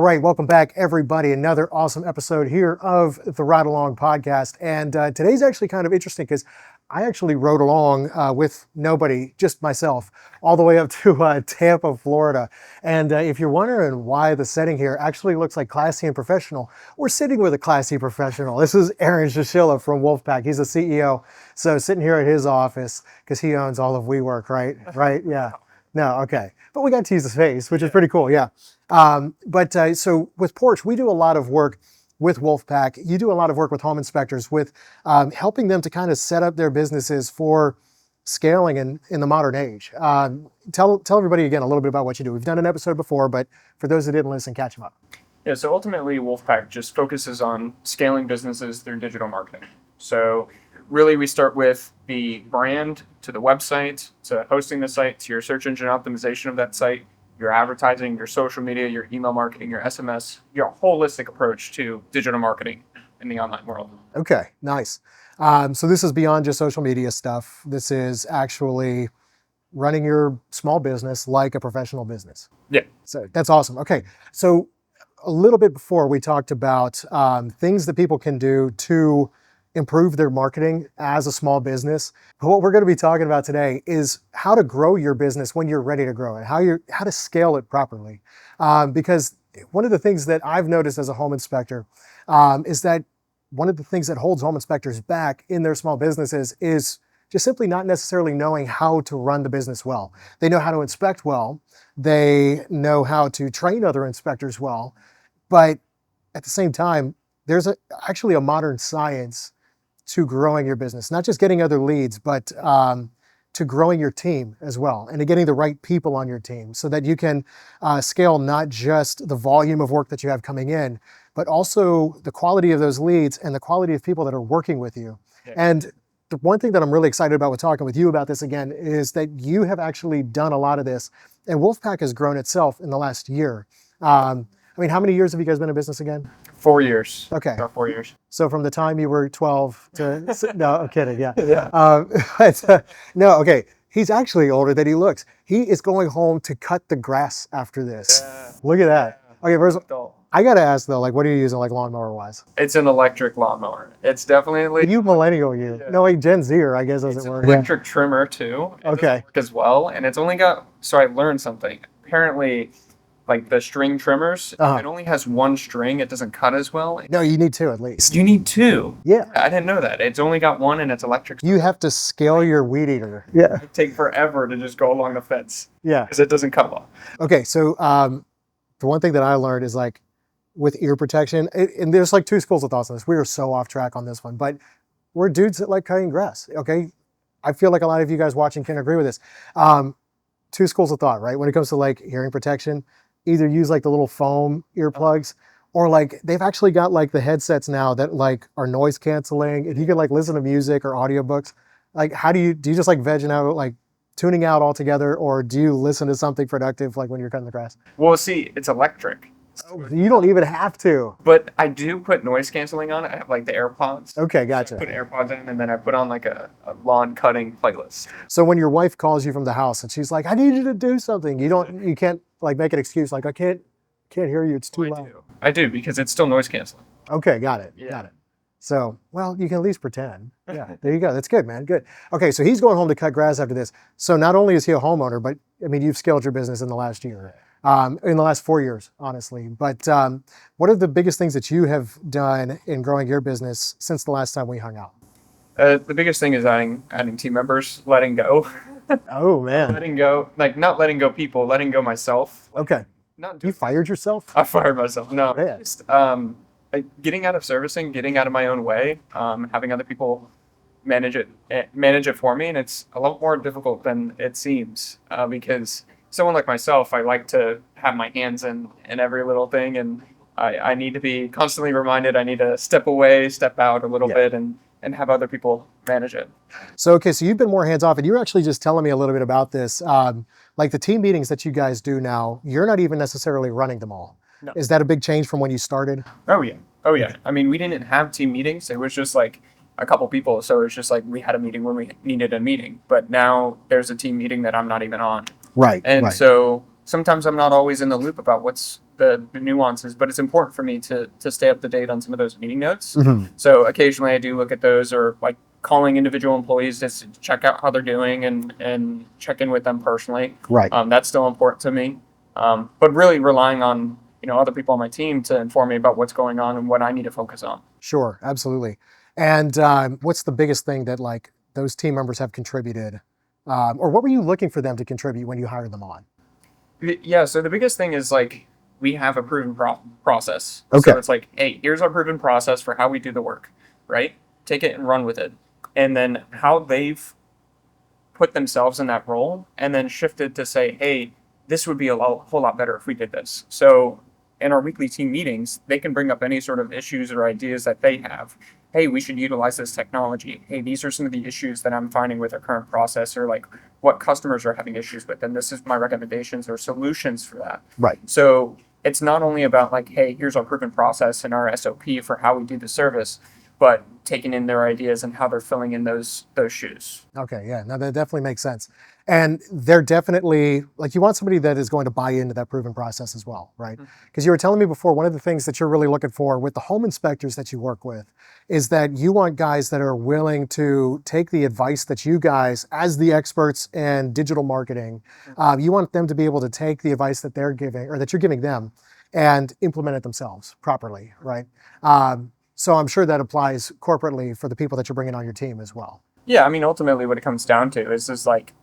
right, welcome back, everybody. Another awesome episode here of the Ride Along podcast. And today's actually kind of interesting because I actually rode along with nobody, just myself, all the way up to Tampa, Florida. And if you're wondering why the setting here actually looks like classy and professional, we're sitting with a classy professional. This is Aaron Shishilla from Wolfpack. He's the CEO. So sitting here at his office because he owns all of WeWork, right? Right? Yeah. No, okay. But we got to use his face, which is pretty cool, yeah. So with Porch, we do a lot of work with Wolfpack. You do a lot of work with home inspectors with helping them to kind of set up their businesses for scaling in the modern age. Tell everybody again a little bit about what you do. We've done an episode before, but for those that didn't listen, catch them up. Yeah, so ultimately Wolfpack just focuses on scaling businesses through digital marketing. So really we start with the brand to the website, to hosting the site, to your search engine optimization of that site, your advertising, your social media, your email marketing, your SMS, your holistic approach to digital marketing in the online world. Okay, nice. So this is beyond just social media stuff. This is actually running your small business like a professional business. Yeah. So that's awesome. Okay, so a little bit before we talked about things that people can do to improve their marketing as a small business. But what we're going to be talking about today is how to grow your business when you're ready to grow it, how to scale it properly. Because one of the things that I've noticed as a home inspector is that one of the things that holds home inspectors back in their small businesses is just simply not necessarily knowing how to run the business well. They know how to inspect well. They know how to train other inspectors well. But at the same time, there's actually a modern science to growing your business, not just getting other leads, but to growing your team as well, and to getting the right people on your team so that you can scale not just the volume of work that you have coming in, but also the quality of those leads and the quality of people that are working with you. Yeah. And the one thing that I'm really excited about with talking with you about this again is that you have actually done a lot of this, and Wolfpack has grown itself in the last year. I mean, how many years have you guys been in business again? 4 years. Okay. About 4 years. So from the time you were 12 to, no, I'm kidding, yeah. Yeah. No, okay. He's actually older than he looks. He is going home to cut the grass after this. Yeah. Look at that. Yeah. Okay, first, I got to ask though, like, what are you using like lawnmower wise? It's an electric lawnmower. It's definitely... You millennial, you. Yeah. No, like Gen Zer, I guess doesn't work. It's an electric trimmer too. It okay. Work as well. And it's only got, so I learned something. Apparently, like the string trimmers, if it only has one string, it doesn't cut as well. No, you need two at least. You need two? Yeah. I didn't know that. It's only got one and it's electric. You have to scale your weed eater. Yeah. It'd take forever to just go along the fence. Yeah. Because it doesn't cut well. Okay, so the one thing that I learned is like with ear protection, and there's like two schools of thoughts on this. We were so off track on this one, but we're dudes that like cutting grass, okay? I feel like a lot of you guys watching can agree with this. Two schools of thought, right? When it comes to like hearing protection, either use like the little foam earplugs or like they've actually got like the headsets now that like are noise canceling and you can like listen to music or audiobooks. Like how do you just like vegging out, like tuning out altogether, or do you listen to something productive like when you're cutting the grass? Well, see, it's electric. You don't even have to. But I do put noise canceling on it. I have like the AirPods. Okay, gotcha. So I put AirPods in and then I put on like a lawn cutting playlist. So when your wife calls you from the house and she's like, I need you to do something, you can't like make an excuse like I can't hear you, it's too loud. I do because it's still noise canceling. Okay, got it. Yeah. Got it. So, well, you can at least pretend. Yeah, there you go. That's good, man. Good. Okay, so he's going home to cut grass after this. So not only is he a homeowner, but I mean, you've scaled your business in the last year. In the last 4 years, honestly. But what are the biggest things that you have done in growing your business since the last time we hung out? The biggest thing is adding team members, letting go. Oh, man. Letting go, like not letting go people, letting go myself. Okay. You fired yourself? I fired myself. No. Yeah. Just, getting out of servicing, getting out of my own way, having other people manage it for me. And it's a lot more difficult than it seems because someone like myself, I like to have my hands in every little thing, and I need to be constantly reminded. I need to step away, step out a little bit, and have other people manage it. So, okay, so you've been more hands-off, and you were actually just telling me a little bit about this. Like the team meetings that you guys do now, you're not even necessarily running them all. No. Is that a big change from when you started? Oh, yeah. I mean, we didn't have team meetings. It was just like a couple people. So it was just like we had a meeting when we needed a meeting. But now there's a team meeting that I'm not even on. Right. And so sometimes I'm not always in the loop about what's the nuances, but it's important for me to stay up to date on some of those meeting notes. Mhm. So occasionally I do look at those, or like calling individual employees just to check out how they're doing and check in with them personally. Right. That's still important to me. But really relying on, other people on my team to inform me about what's going on and what I need to focus on. Sure, absolutely. And what's the biggest thing that like those team members have contributed, or what were you looking for them to contribute when you hired them on? Yeah, so the biggest thing is like we have a proven process. Okay. So it's like, hey, here's our proven process for how we do the work, right? Take it and run with it. And then how they've put themselves in that role and then shifted to say, hey, this would be a whole lot better if we did this. So in our weekly team meetings, they can bring up any sort of issues or ideas that they have. Hey, we should utilize this technology. Hey, these are some of the issues that I'm finding with our current process, or like what customers are having issues with. And this is my recommendations or solutions for that. Right. So it's not only about like, hey, here's our proven process and our SOP for how we do the service, but taking in their ideas and how they're filling in those shoes. Okay, yeah, no, that definitely makes sense. And they're definitely like you want somebody that is going to buy into that proven process as well, right? Because you were telling me before, one of the things that you're really looking for with the home inspectors that you work with is that you want guys that are willing to take the advice that you guys, as the experts in digital marketing, you want them to be able to take the advice that they're giving or that you're giving them and implement it themselves properly, right? So I'm sure that applies corporately for the people that you're bringing on your team as well. Yeah, I mean, ultimately, what it comes down to is just like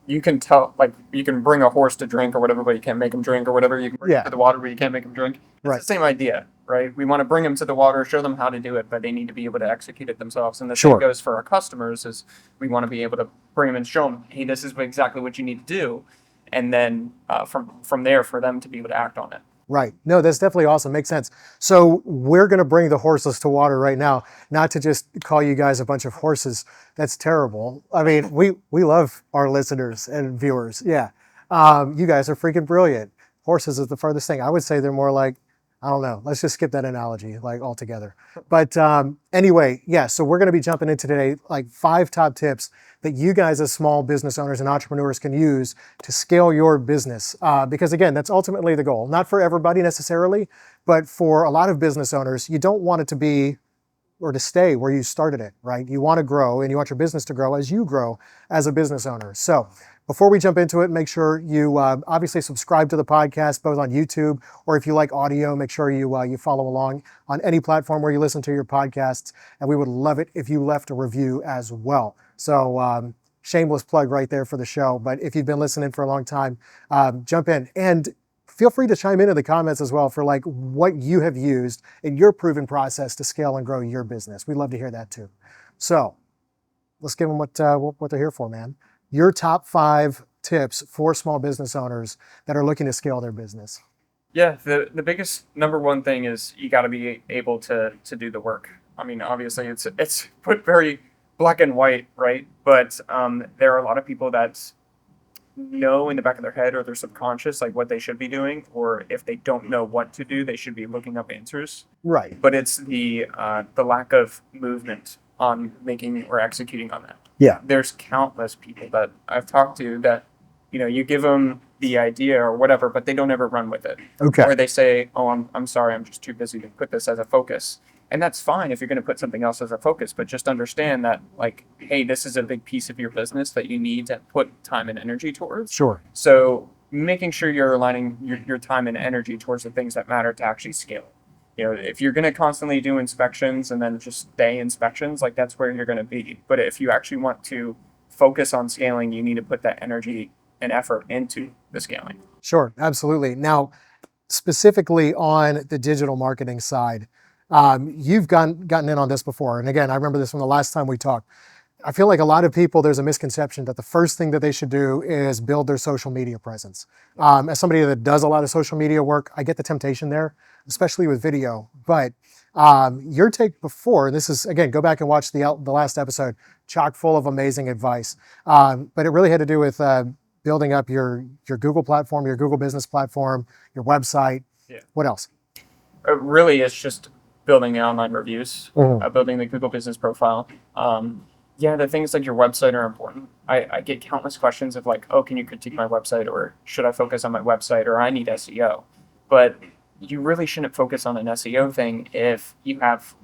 you can tell, like you can bring a horse to drink or whatever, but you can't make him drink or whatever. You can bring him to the water, but you can't make him drink. It's Right. the same idea, right? We want to bring them to the water, show them how to do it, but they need to be able to execute it themselves. And the Sure. same goes for our customers: is we want to be able to bring them and show them, hey, this is exactly what you need to do, and then from there, for them to be able to act on it. Right. No, that's definitely awesome. Makes sense. So we're going to bring the horses to water right now, not to just call you guys a bunch of horses. That's terrible. I mean, we love our listeners and viewers. Yeah. You guys are freaking brilliant. Horses is the furthest thing. I would say they're more like, I don't know. Let's just skip that analogy like altogether. But anyway, yeah. So we're going to be jumping into today like 5 top tips that you guys as small business owners and entrepreneurs can use to scale your business. Because again, that's ultimately the goal. Not for everybody necessarily, but for a lot of business owners, you don't want it to be or to stay where you started it, right? You want to grow and you want your business to grow as you grow as a business owner. So before we jump into it, make sure you obviously subscribe to the podcast, both on YouTube, or if you like audio, make sure you follow along on any platform where you listen to your podcasts. And we would love it if you left a review as well. So shameless plug right there for the show. But if you've been listening for a long time, jump in and feel free to chime in the comments as well for like what you have used in your proven process to scale and grow your business. We'd love to hear that too. So let's give them what they're here for, man. Your top 5 tips for small business owners that are looking to scale their business. Yeah, the biggest number one thing is you got to be able to do the work. I mean, obviously it's put very black and white, right? But there are a lot of people that know in the back of their head or their subconscious like what they should be doing, or if they don't know what to do, they should be looking up answers. Right. But it's the lack of movement on making or executing on that. Yeah. There's countless people that I've talked to that, you give them the idea or whatever, but they don't ever run with it. Okay. Or they say, oh, I'm sorry, I'm just too busy to put this as a focus. And that's fine if you're going to put something else as a focus, but just understand that, like, hey, this is a big piece of your business that you need to put time and energy towards. Sure. So making sure you're aligning your time and energy towards the things that matter to actually scale it. If you're going to constantly do inspections and then just stay inspections, like that's where you're going to be. But if you actually want to focus on scaling, you need to put that energy and effort into the scaling. Sure, absolutely. Now, specifically on the digital marketing side, you've gotten in on this before. And again, I remember this from the last time we talked. I feel like a lot of people, there's a misconception that the first thing that they should do is build their social media presence. As somebody that does a lot of social media work, I get the temptation there, especially with video. But your take before, this is, again, go back and watch the last episode, chock full of amazing advice. But it really had to do with building up your Google platform, your Google business platform, your website. Yeah. What else? Really, it's just building online reviews, Mhm. building the Google business profile. Yeah, the things like your website are important. I get countless questions of like, oh, can you critique my website, or should I focus on my website, or I need SEO. But you really shouldn't focus on an SEO thing if you don't have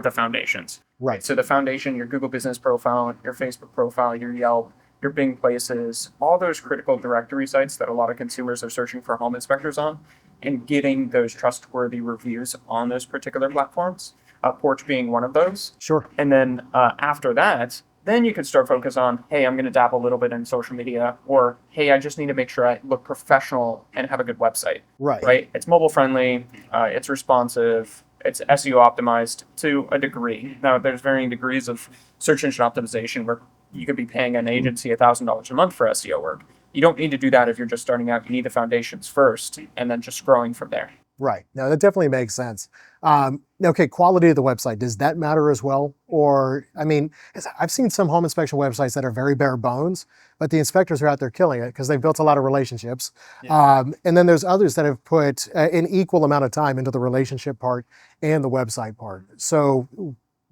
the foundations. Right. So the foundation, your Google Business Profile, your Facebook profile, your Yelp, your Bing Places, all those critical directory sites that a lot of consumers are searching for home inspectors on, and getting those trustworthy reviews on those particular platforms. Porch being one of those. Sure. And then after that, then you can start focus on, hey, I'm going to dabble a little bit in social media, or hey, I just need to make sure I look professional and have a good website. Right. Right? It's mobile friendly, it's responsive, it's SEO optimized to a degree. Now, there's varying degrees of search engine optimization where you could be paying an agency $1,000 a month for SEO work. You don't need to do that if you're just starting out. You need the foundations first, and then just growing from there. Right. No, that definitely makes sense. Okay, quality of the website, does that matter as well? Or, I mean, 'cause I've seen some home inspection websites that are very bare bones, but the inspectors are out there killing it because they've built a lot of relationships. Yeah. And then there's others that have put an equal amount of time into the relationship part and the website part. So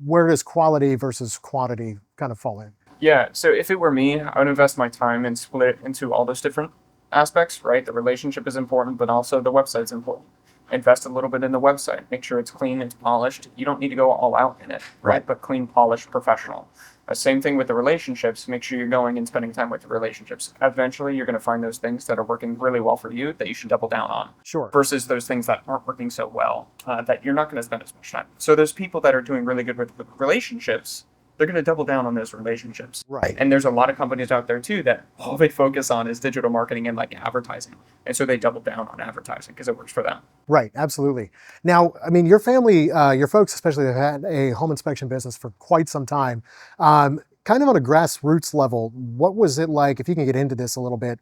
where does quality versus quantity kind of fall in? Yeah, so if it were me, I would invest my time and split it into all those different aspects, right? The relationship is important, but also the website's important. Invest a little bit in the website. Make sure it's clean, it's polished. You don't need to go all out in it, right? Right. But clean, polished, professional. Same thing with the relationships. Make sure you're going and spending time with the relationships. Eventually, you're going to find those things that are working really well for you that you should double down on Sure. versus those things that aren't working so well that you're not going to spend as much time. So there's people that are doing really good with relationships. They're going to double down on those relationships. Right. And there's a lot of companies out there too that all they focus on is digital marketing and like advertising. And so they double down on advertising because it works for them. Right, absolutely. Now, I mean, your family, your folks especially, have had a home inspection business for quite some time. Kind of on a grassroots level, what was it like, if you can get into this a little bit,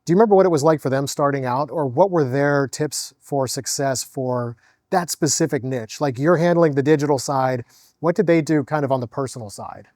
do you remember what it was like for them starting out, or what were their tips for success for that specific niche? Like, you're handling the digital side. What did they do kind of on the personal side?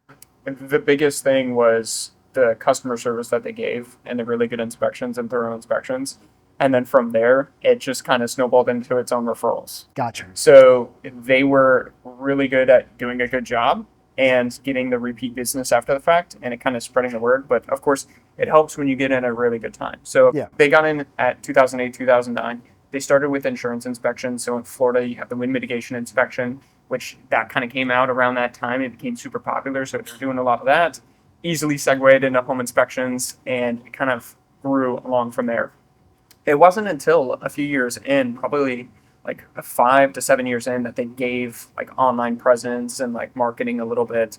The biggest thing was the customer service that they gave and the really good inspections and thorough inspections. And then from there, it just kind of snowballed into its own referrals. Gotcha. So they were really good at doing a good job and getting the repeat business after the fact, and it kind of spreading the word. But of course, it helps when you get in a really good time. So Yeah. they got in at 2008, 2009. They started with insurance inspection. So in Florida, you have the wind mitigation inspection, which that kind of came out around that time. It became super popular. So they're doing a lot of that. Easily segued into home inspections, and it kind of grew along from there. It wasn't until a few years in, probably like 5 to 7 years in, that they gave like online presence and like marketing a little bit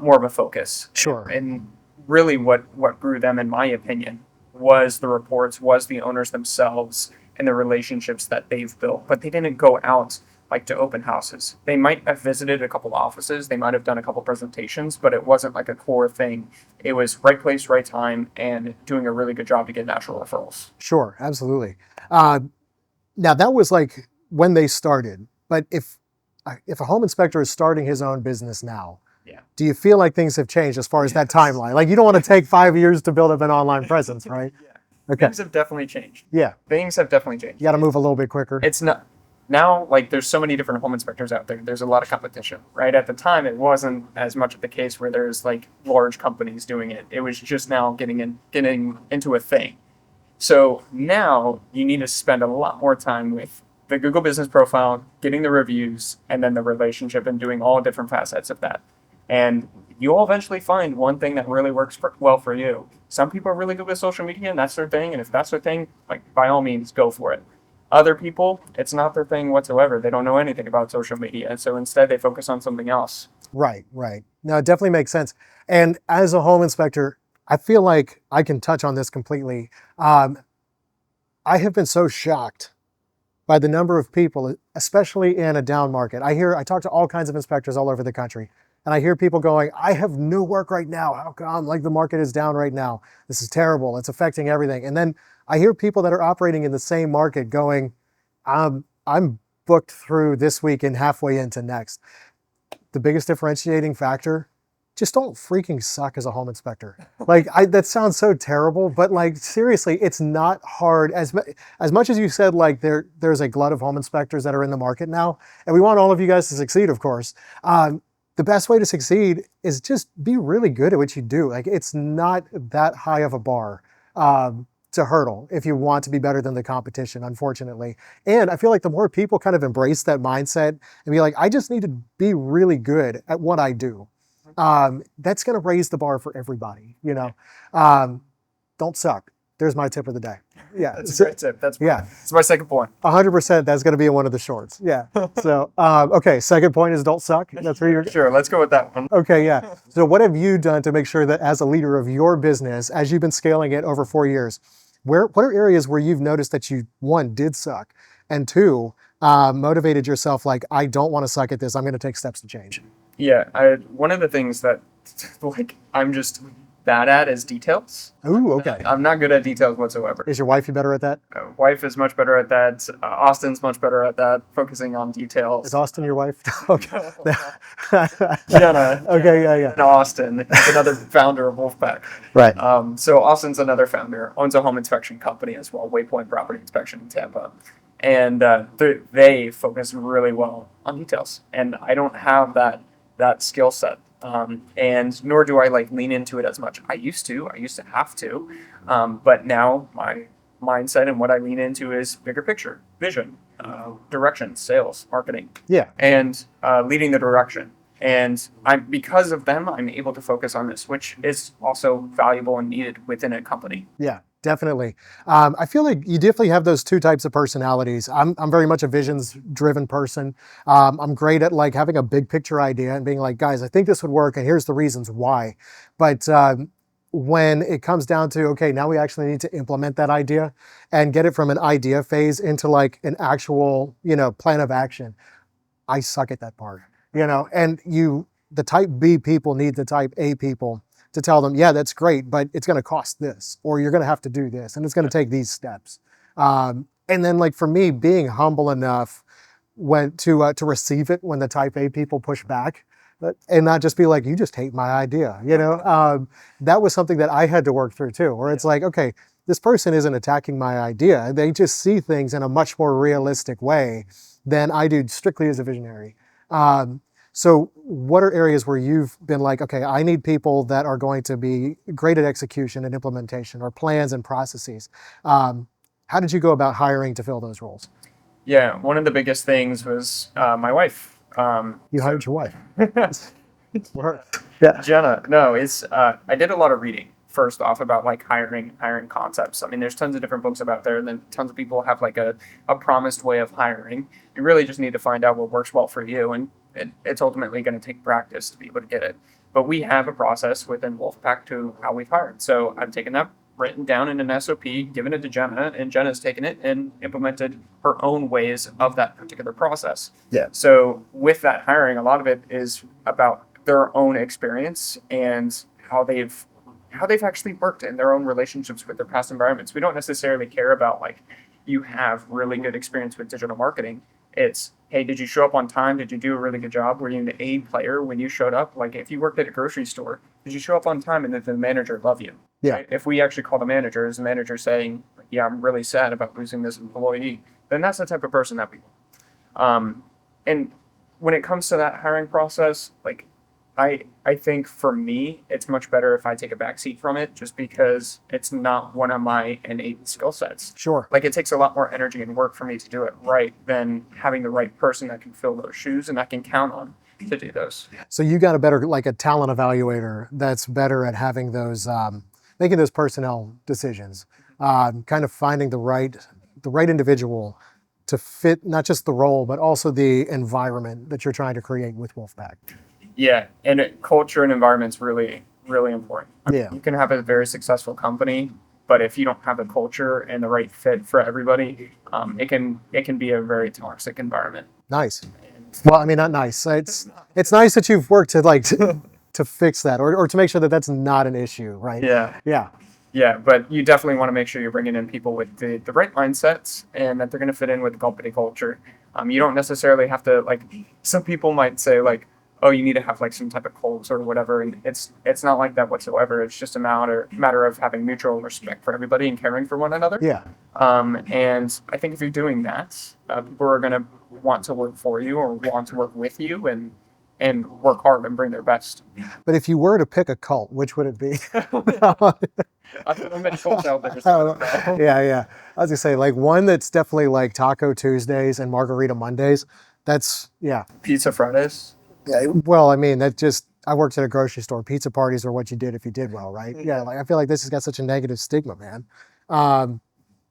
more of a focus. Sure. And really what grew them, in my opinion, was the reports, was the owners themselves and the relationships that they've built. But they didn't go out like to open houses. They might have visited a couple offices, they might have done a couple presentations, but it wasn't like a core thing. It was right place, right time, and doing a really good job to get natural referrals. Sure, absolutely. Now that was like when they started, but if a home inspector is starting his own business now, Yeah. do you feel like things have changed as far as that timeline? Like, you don't want to take 5 years to build up an online presence, right? Yeah. Okay. Things have definitely changed. Yeah, Things have definitely changed. you got to move a little bit quicker. It's not now, like, there's so many different home inspectors out there. There's a lot of competition, right? At the time, it wasn't as much of the case where there's like large companies doing it. It was just now getting into a thing. So now you need to spend a lot more time with the Google Business Profile, getting the reviews, and then the relationship, and doing all different facets of that. And you'll eventually find one thing that really works well for you. Some people are really good with social media, and that's their thing. And if that's their thing, like, by all means, go for it. Other people, it's not their thing whatsoever. They don't know anything about social media. And so instead, they focus on something else. Right, right. No, it definitely makes sense. And as a home inspector, I feel like I can touch on this completely. I have been so shocked by the number of people, especially in a down market. I talk to all kinds of inspectors all over the country, and I hear people going, I have no work right now. How come? Like, the market is down right now. This is terrible. It's affecting everything. And then I hear people that are operating in the same market going, I'm booked through this week and halfway into next. The biggest differentiating factor, just don't freaking suck as a home inspector. Like, that sounds so terrible, but like, seriously, it's not hard. As much as you said, like, there's a glut of home inspectors that are in the market now, and we want all of you guys to succeed, of course. The best way to succeed is just be really good at what you do. Like, it's not that high of a bar. to hurdle if you want to be better than the competition, unfortunately. And I feel like the more people kind of embrace that mindset and be like, I just need to be really good at what I do, that's going to raise the bar for everybody, you know. Don't suck. There's my tip of the day. Yeah. That's a great tip. That's my second point. 100%. That's going to be in one of the shorts. Yeah. So, okay. Second point is don't suck. That's where you're. Sure. Let's go with that one. Okay. Yeah. So, what have you done to make sure that as a leader of your business, as you've been scaling it over 4 years, what are areas where you've noticed that you, one, did suck, and two, motivated yourself like, I don't want to suck at this. I'm going to take steps to change. Yeah. One of the things that like I'm just bad at is details. Ooh, okay. I'm not good at details whatsoever. Is your wife better at that? Wife is much better at that. Austin's much better at that, focusing on details. Is Austin your wife? Okay. Jenna. Okay, yeah. And Austin is another founder of Wolfpack. Right. So Austin's another founder, owns a home inspection company as well, Waypoint Property Inspection in Tampa. And they focus really well on details. And I don't have that skill set. And nor do I like lean into it as much. I used to have to, but now my mindset and what I lean into is bigger picture, vision, direction, sales, marketing, and leading the direction. And because of them, I'm able to focus on this, which is also valuable and needed within a company. Yeah. Definitely. I feel like you definitely have those two types of personalities. I'm very much a visions driven person. I'm great at like having a big picture idea and being like, guys, I think this would work and here's the reasons why. But when it comes down to, okay, now we actually need to implement that idea and get it from an idea phase into like an actual, plan of action, I suck at that part, and the type B people need the type A people to tell them, yeah, that's great, but it's going to cost this, or you're going to have to do this, and it's going to take these steps. And then, like for me, being humble enough to receive it when the Type A people push back, and not just be like, you just hate my idea. That was something that I had to work through too, where it's like, okay, this person isn't attacking my idea; they just see things in a much more realistic way than I do strictly as a visionary. So what are areas where you've been like, okay, I need people that are going to be great at execution and implementation or plans and processes? How did you go about hiring to fill those roles? Yeah, one of the biggest things was my wife. You hired your wife? Yeah. Jenna, no, I did a lot of reading first off about like hiring concepts. I mean, there's tons of different books about there, and then tons of people have like a promised way of hiring. You really just need to find out what works well for you, and it's ultimately going to take practice to be able to get it. But we have a process within Wolfpack to how we've hired. So I've taken that, written down in an SOP, given it to Jenna, and Jenna's taken it and implemented her own ways of that particular process. Yeah. So with that hiring, a lot of it is about their own experience and how they've actually worked in their own relationships with their past environments. We don't necessarily care about like you have really good experience with digital marketing. It's, hey, did you show up on time? Did you do a really good job? Were you an A player when you showed up? Like if you worked at a grocery store, did you show up on time and did the manager love you? Yeah. Right? If we actually call the manager, is the manager saying, yeah, I'm really sad about losing this employee, then that's the type of person that we want. And when it comes to that hiring process, like I think for me, it's much better if I take a back seat from it just because it's not one of my innate skill sets. Sure. Like it takes a lot more energy and work for me to do it right than having the right person that can fill those shoes and I can count on to do those. So you got like a talent evaluator that's better at having those, making those personnel decisions, kind of finding the right individual to fit not just the role, but also the environment that you're trying to create with Wolfpack. Yeah, and culture and environment's really, really important. Yeah. You can have a very successful company, but if you don't have the culture and the right fit for everybody, it can be a very toxic environment. Nice. Well, I mean, not nice. It's nice that you've worked to like to fix that or to make sure that that's not an issue, right? Yeah. Yeah. Yeah, but you definitely want to make sure you're bringing in people with the right mindsets and that they're going to fit in with the company culture. You don't necessarily have to like. Some people might say like, oh, you need to have like some type of cult or whatever, and it's not like that whatsoever. It's just a matter of having mutual respect for everybody and caring for one another. Yeah. And I think if you're doing that, people are going to want to work for you or want to work with you, and and work hard and bring their best. But if you were to pick a cult, which would it be? I don't know many cults out there. So I don't know. Yeah. I was gonna say like one that's definitely like Taco Tuesdays and Margarita Mondays. That's yeah. Pizza Fridays. Yeah. Well, I mean, that just I worked at a grocery store. Pizza parties are what you did if you did well, right? Yeah. Like I feel like this has got such a negative stigma, man.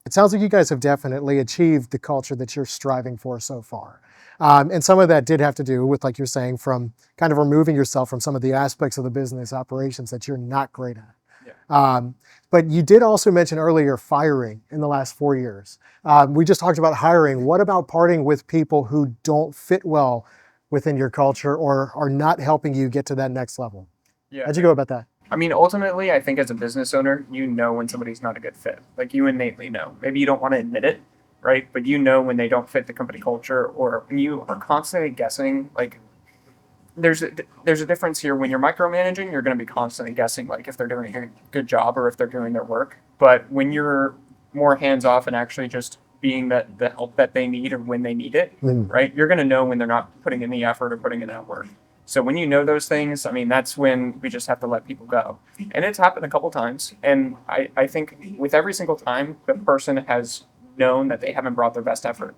It sounds like you guys have definitely achieved the culture that you're striving for so far. And some of that did have to do with, like you're saying, from kind of removing yourself from some of the aspects of the business operations that you're not great at. Yeah. But you did also mention earlier firing in the last 4 years. We just talked about hiring. What about parting with people who don't fit well within your culture or are not helping you get to that next level? Yeah. How'd you go about that? I mean, ultimately, I think as a business owner, you know when somebody's not a good fit. Like you innately know. Maybe you don't want to admit it, right? But you know when they don't fit the company culture, or when you are constantly guessing. Like there's a difference here. When you're micromanaging, you're going to be constantly guessing, like if they're doing a good job or if they're doing their work. But when you're more hands off and actually just being the help that they need or when they need it, right? You're going to know when they're not putting in the effort or putting in that work. So when you know those things, I mean, that's when we just have to let people go. And it's happened a couple times. And I think with every single time, the person has known that they haven't brought their best effort.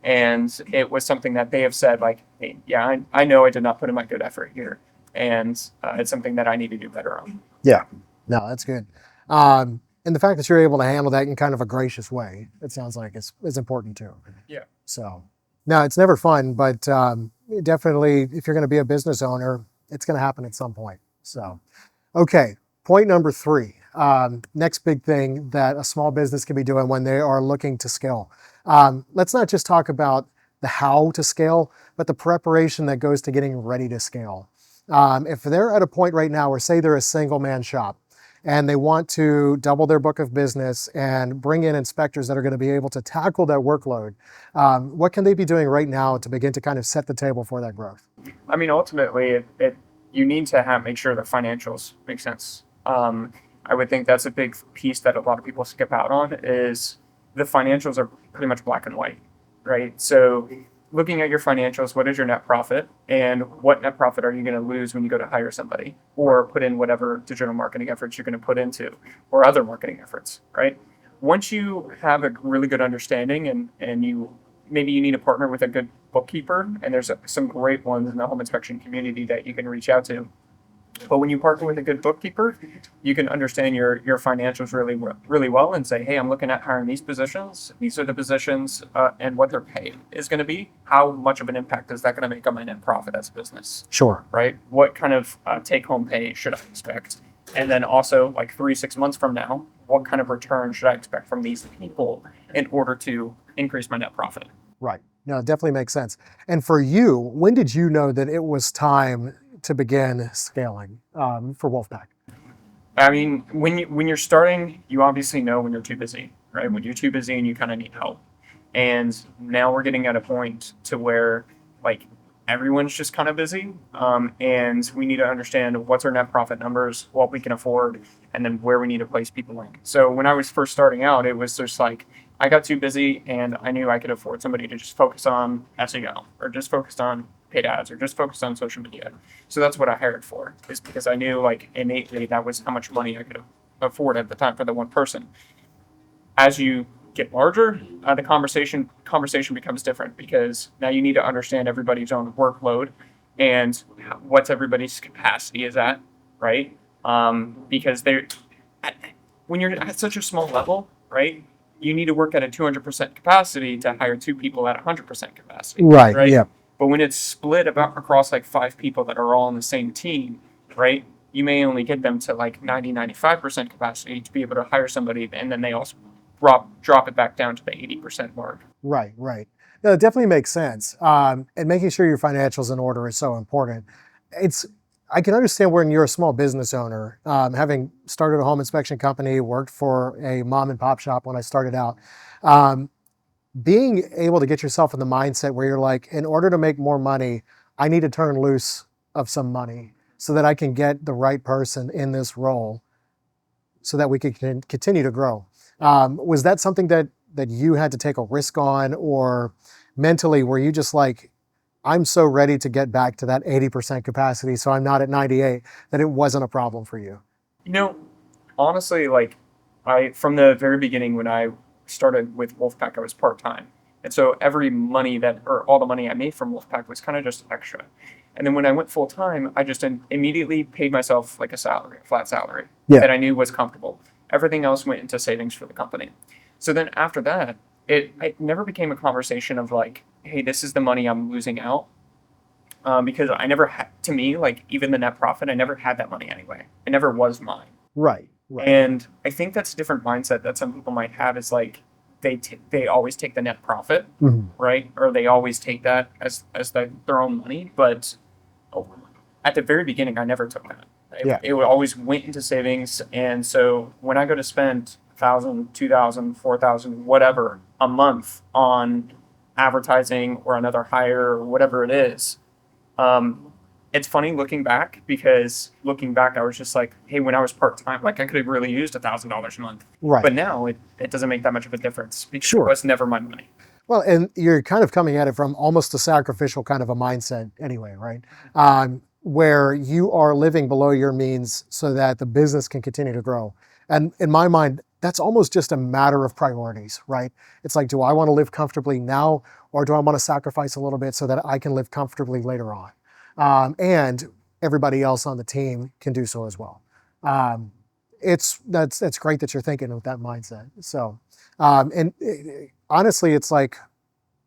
And it was something that they have said, like, hey, yeah, I know I did not put in my good effort here. And it's something that I need to do better on. Yeah, no, that's good. And the fact that you're able to handle that in kind of a gracious way, it sounds like is important too. Yeah. So, no, it's never fun, but definitely if you're going to be a business owner, it's going to happen at some point. So, okay, point number 3. Next big thing that a small business can be doing when they are looking to scale. Let's not just talk about the how to scale, but the preparation that goes to getting ready to scale. If they're at a point right now where say they're a single man shop and they want to double their book of business and bring in inspectors that are going to be able to tackle that workload, what can they be doing right now to begin to kind of set the table for that growth? I mean, ultimately, you need to make sure the financials make sense. I would think that's a big piece that a lot of people skip out on is the financials are pretty much black and white, right? So looking at your financials, what is your net profit and what net profit are you going to lose when you go to hire somebody or put in whatever digital marketing efforts you're going to put into or other marketing efforts, right? Once you have a really good understanding and maybe you need to partner with a good bookkeeper, and there's some great ones in the home inspection community that you can reach out to. But when you partner with a good bookkeeper, you can understand your financials really well and say, hey, I'm looking at hiring these positions. These are the positions and what their pay is going to be. How much of an impact is that going to make on my net profit as a business? Sure. Right? What kind of take-home pay should I expect? And then also, like 3-6 months from now, what kind of return should I expect from these people in order to increase my net profit? Right. No, it definitely makes sense. And for you, when did you know that it was time to begin scaling for Wolfpack? I mean, when you're starting, you obviously know when you're too busy, right? When you're too busy and you kind of need help. And now we're getting at a point to where like everyone's just kind of busy, and we need to understand what's our net profit numbers, what we can afford, and then where we need to place people in. So when I was first starting out, it was just like I got too busy and I knew I could afford somebody to just focus on SEO or just focus on paid ads or just focus on social media. So that's what I hired for, is because I knew like innately that was how much money I could afford at the time for the one person. As you get larger, the conversation becomes different because now you need to understand everybody's own workload and what's everybody's capacity is at, right? Because when you're at such a small level, right, you need to work at a 200% capacity to hire 2 people at 100% capacity. Right. Yeah. But when it's split across like 5 people that are all on the same team, right, you may only get them to like 95% capacity to be able to hire somebody, and then they also drop it back down to the 80% mark. Right. No, it definitely makes sense. And making sure your financials in order is so important. I can understand when you're a small business owner, having started a home inspection company, worked for a mom and pop shop when I started out, being able to get yourself in the mindset where you're like, in order to make more money, I need to turn loose of some money so that I can get the right person in this role so that we can continue to grow. Was that something that you had to take a risk on, or mentally were you just like, I'm so ready to get back to that 80% capacity, so I'm not at 98, that it wasn't a problem for you. You know, honestly, like I from the very beginning when I started with Wolfpack, I was part time, and so every money that or all the money I made from Wolfpack was kind of just extra. And then when I went full time, I just immediately paid myself like a salary, a flat salary Yeah. that I knew was comfortable. Everything else went into savings for the company. So then after that, it never became a conversation of like, hey, this is the money I'm losing out. Because I never had, to me, like even the net profit, I never had that money anyway. It never was mine. Right. Right. And I think that's a different mindset that some people might have is like they always take the net profit, Mhm. right? Or they always take that as their own money. But oh, at the very beginning, I never took that. Yeah. It would always went into savings. And so when I go to spend 1,000, 2,000, 4,000, whatever a month on advertising or another hire or whatever it is, it's funny looking back because looking back, I was just like, hey, when I was part time, like I could have really used $1,000 a month. Right. But now it doesn't make that much of a difference because Sure. it was never my money. Well, and you're kind of coming at it from almost a sacrificial kind of a mindset anyway, right? Where you are living below your means so that the business can continue to grow. And in my mind, that's almost just a matter of priorities, right? It's like, do I want to live comfortably now, or do I want to sacrifice a little bit so that I can live comfortably later on? And everybody else on the team can do so as well. That's great that you're thinking with that mindset. So, honestly, it's like,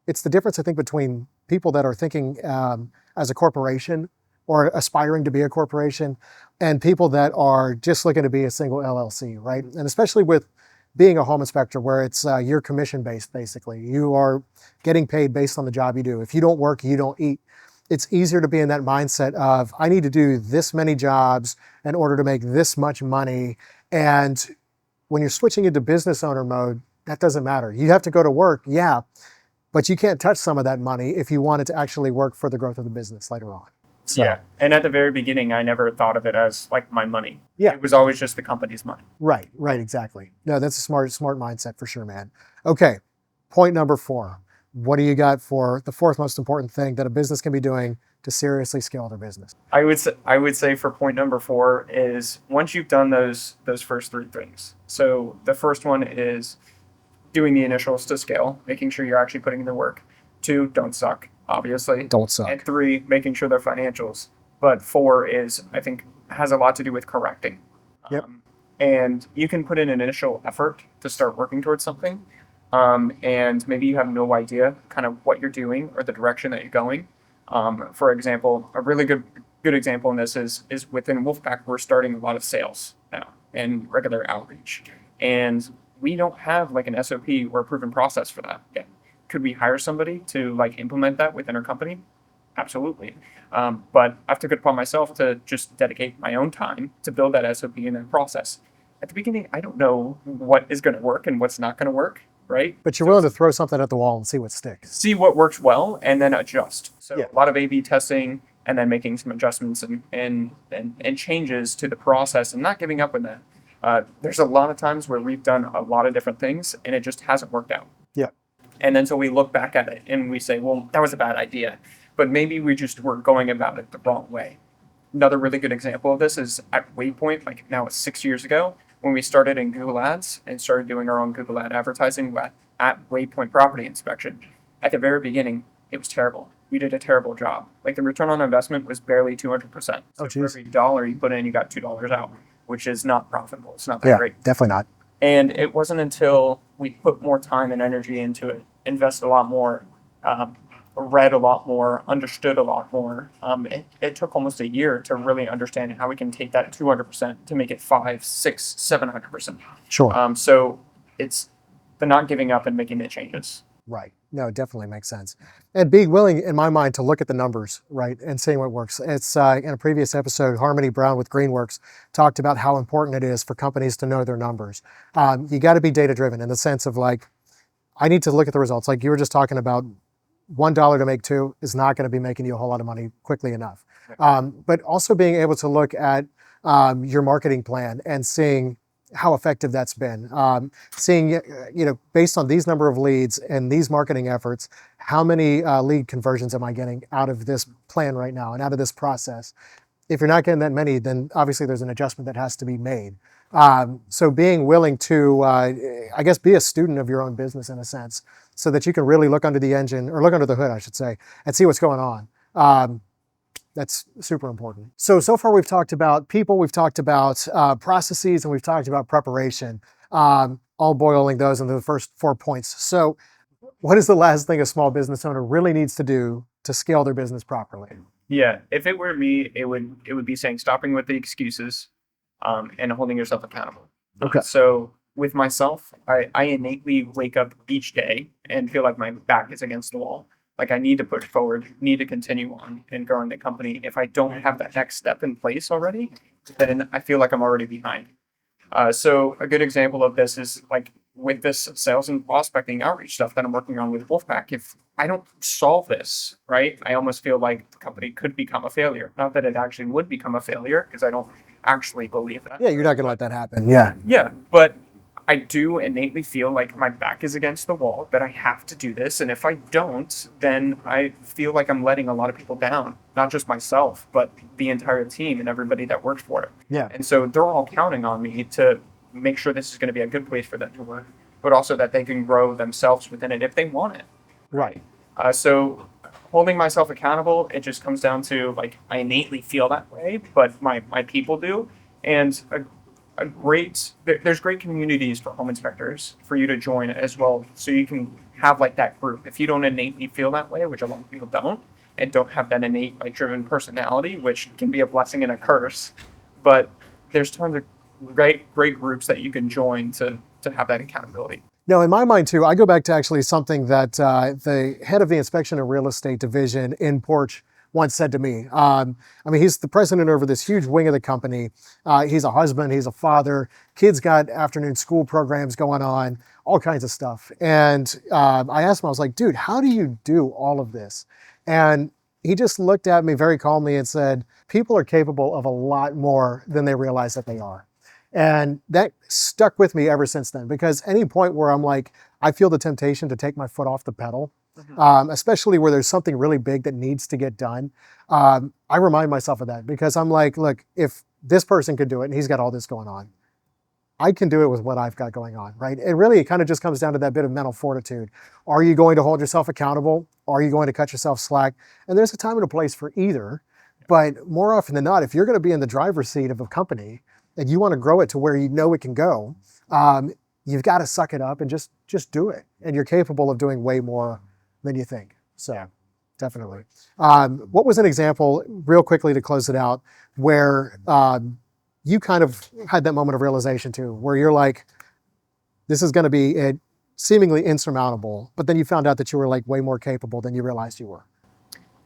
it's the difference, I think, between people that are thinking as a corporation or aspiring to be a corporation and people that are just looking to be a single LLC, right? And especially with being a home inspector where it's you're commission based, basically. You are getting paid based on the job you do. If you don't work, you don't eat. It's easier to be in that mindset of, I need to do this many jobs in order to make this much money. And when you're switching into business owner mode, that doesn't matter. You have to go to work, yeah, but you can't touch some of that money if you want it to actually work for the growth of the business later on. So, Yeah. And at the very beginning, I never thought of it as like my money. Yeah. It was always just the company's money. Right, exactly. No, that's a smart mindset for sure, man. Okay, point number 4. What do you got for the fourth most important thing that a business can be doing to seriously scale their business? I would say for point number 4 is once you've done those first 3 things. So the first one is doing the initials to scale, making sure you're actually putting in the work. 2, don't suck, obviously. Don't suck. And 3, making sure they're financials. But 4 is, I think, has a lot to do with correcting. Yep. And you can put in an initial effort to start working towards something. And maybe you have no idea kind of what you're doing or the direction that you're going. For example, a really good example in this is within Wolfpack, we're starting a lot of sales now and regular outreach. And we don't have like an SOP or a proven process for that yet. Could we hire somebody to like implement that within our company? Absolutely. But I've took it upon myself to just dedicate my own time to build that SOP and that process. At the beginning, I don't know what is going to work and what's not going to work, right? But you're willing to throw something at the wall and see what sticks. See what works well and then adjust. So Yeah. a lot of A/B testing and then making some adjustments and changes to the process and not giving up on that. There's a lot of times where we've done a lot of different things and it just hasn't worked out. Yeah. And then so we look back at it and we say, well, that was a bad idea. But maybe we just were going about it the wrong way. Another really good example of this is at Waypoint, like now it's 6 years ago, when we started in Google Ads and started doing our own Google Ad advertising at Waypoint Property Inspection. At the very beginning, it was terrible. We did a terrible job. Like the return on investment was barely 200%. So Oh, for geez. every dollar you put in, you got $2 out, which is not profitable. It's not that great. Definitely not. And it wasn't until we put more time and energy into it, invested a lot more, read a lot more, understood a lot more. It took almost a year to really understand how we can take that 200% to make it 5, 6, 700%. Sure. So it's the not giving up and making the changes. Right. No, it definitely makes sense. And being willing, in my mind, to look at the numbers, right, and seeing what works. It's in a previous episode, Harmony Brown with Greenworks talked about how important it is for companies to know their numbers. You got to be data driven in the sense of like, I need to look at the results. Like you were just talking about, $1 to make 2 is not going to be making you a whole lot of money quickly enough. But also being able to look at your marketing plan and seeing, how effective that's been. Seeing, based on these number of leads and these marketing efforts, how many lead conversions am I getting out of this plan right now and out of this process? If you're not getting that many, then obviously there's an adjustment that has to be made. So being willing to, I guess, be a student of your own business in a sense, so that you can really look under the engine, or look under the hood, I should say, and see what's going on. That's super important. So far we've talked about people, we've talked about processes, and we've talked about preparation, all boiling those into the first 4 points. So what is the last thing a small business owner really needs to do to scale their business properly? Yeah, if it were me, it would be saying stopping with the excuses, and holding yourself accountable. Okay. So with myself, I innately wake up each day and feel like my back is against the wall. Like I need to push forward, need to continue on and growing the company. If I don't have that next step in place already, then I feel like I'm already behind. So a good example of this is like with this sales and prospecting outreach stuff that I'm working on with Wolfpack. If I don't solve this, right, I almost feel like the company could become a failure. Not that it actually would become a failure, because I don't actually believe that. Yeah, you're not going to let that happen. Yeah. Yeah, but I do innately feel like my back is against the wall, that I have to do this. And if I don't, then I feel like I'm letting a lot of people down, not just myself, but the entire team and everybody that works for it. Yeah. And so they're all counting on me to make sure this is going to be a good place for them to work, but also that they can grow themselves within it if they want it. Right. So holding myself accountable, it just comes down to like, I innately feel that way, but my people do. And there's great communities for home inspectors for you to join as well. So you can have like that group. If you don't innately feel that way, which a lot of people don't, and don't have that innate like driven personality, which can be a blessing and a curse, but there's tons of great groups that you can join to have that accountability. No, in my mind too, I go back to actually something that the head of the inspection and real estate division in Porch once said to me. He's the president over this huge wing of the company. He's a husband, he's a father, kids got afternoon school programs going on, all kinds of stuff. And I asked him, I was like, dude, how do you do all of this? And he just looked at me very calmly and said, people are capable of a lot more than they realize that they are. And that stuck with me ever since then, because any point where I'm like, I feel the temptation to take my foot off the pedal, especially where there's something really big that needs to get done, I remind myself of that, because I'm like, look, if this person could do it and he's got all this going on, I can do it with what I've got going on, right? And really, it kind of just comes down to that bit of mental fortitude. Are you going to hold yourself accountable? Are you going to cut yourself slack? And there's a time and a place for either. But more often than not, if you're going to be in the driver's seat of a company and you want to grow it to where you know it can go, you've got to suck it up and just do it. And you're capable of doing way more than you think. So definitely. What was an example, real quickly to close it out, where you kind of had that moment of realization too, where you're like, this is going to be seemingly insurmountable, but then you found out that you were like way more capable than you realized you were?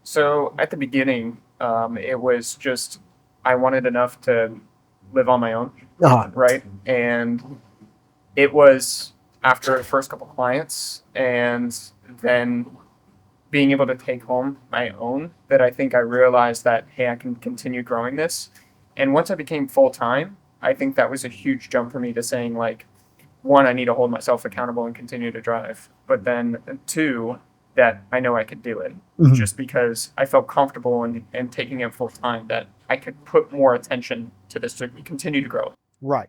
So at the beginning, it was just, I wanted enough to live on my own, right? And it was after the first couple clients and then being able to take home my own that I think I realized that, hey, I can continue growing this. And once I became full-time, I think that was a huge jump for me to saying, like, one, I need to hold myself accountable and continue to drive. But then two, that I know I could do it, just because I felt comfortable in taking it full-time, that I could put more attention to this to continue to grow. Right.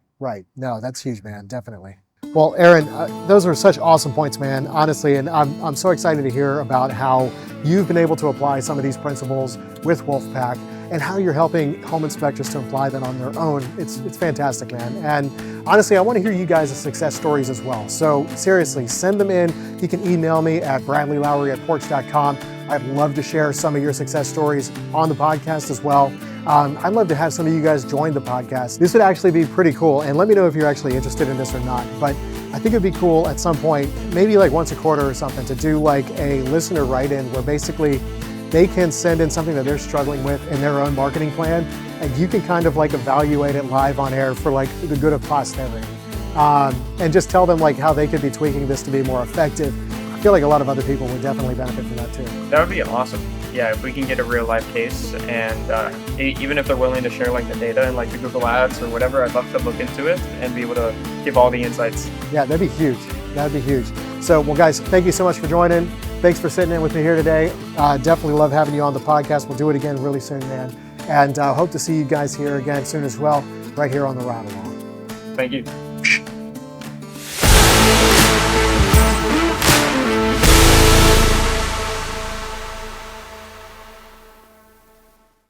No, that's huge, man. Definitely. Well, Aaron, those are such awesome points, man, honestly. And I'm so excited to hear about how you've been able to apply some of these principles with Wolfpack and how you're helping home inspectors to apply them on their own. It's fantastic, man. And honestly, I want to hear you guys' success stories as well. So seriously, send them in. You can email me at bradleylowry@porch.com. I'd love to share some of your success stories on the podcast as well. I'd love to have some of you guys join the podcast. This would actually be pretty cool. And let me know if you're actually interested in this or not. But I think it'd be cool at some point, maybe like once a quarter or something, to do like a listener write-in where basically they can send in something that they're struggling with in their own marketing plan, and you can kind of like evaluate it live on air for like the good of posterity. And just tell them like how they could be tweaking this to be more effective. I feel like a lot of other people would definitely benefit from that too. That would be awesome. yeah, if we can get a real life case, and even if they're willing to share like the data and like the Google Ads or whatever, I'd love to look into it and be able to give all the insights. Yeah, that'd be huge. That'd be huge. So, well, guys, thank you so much for joining. Thanks for sitting in with me here today. Definitely love having you on the podcast. We'll do it again really soon, man. And hope to see you guys here again soon as well, right here on the Ride Along. Thank you.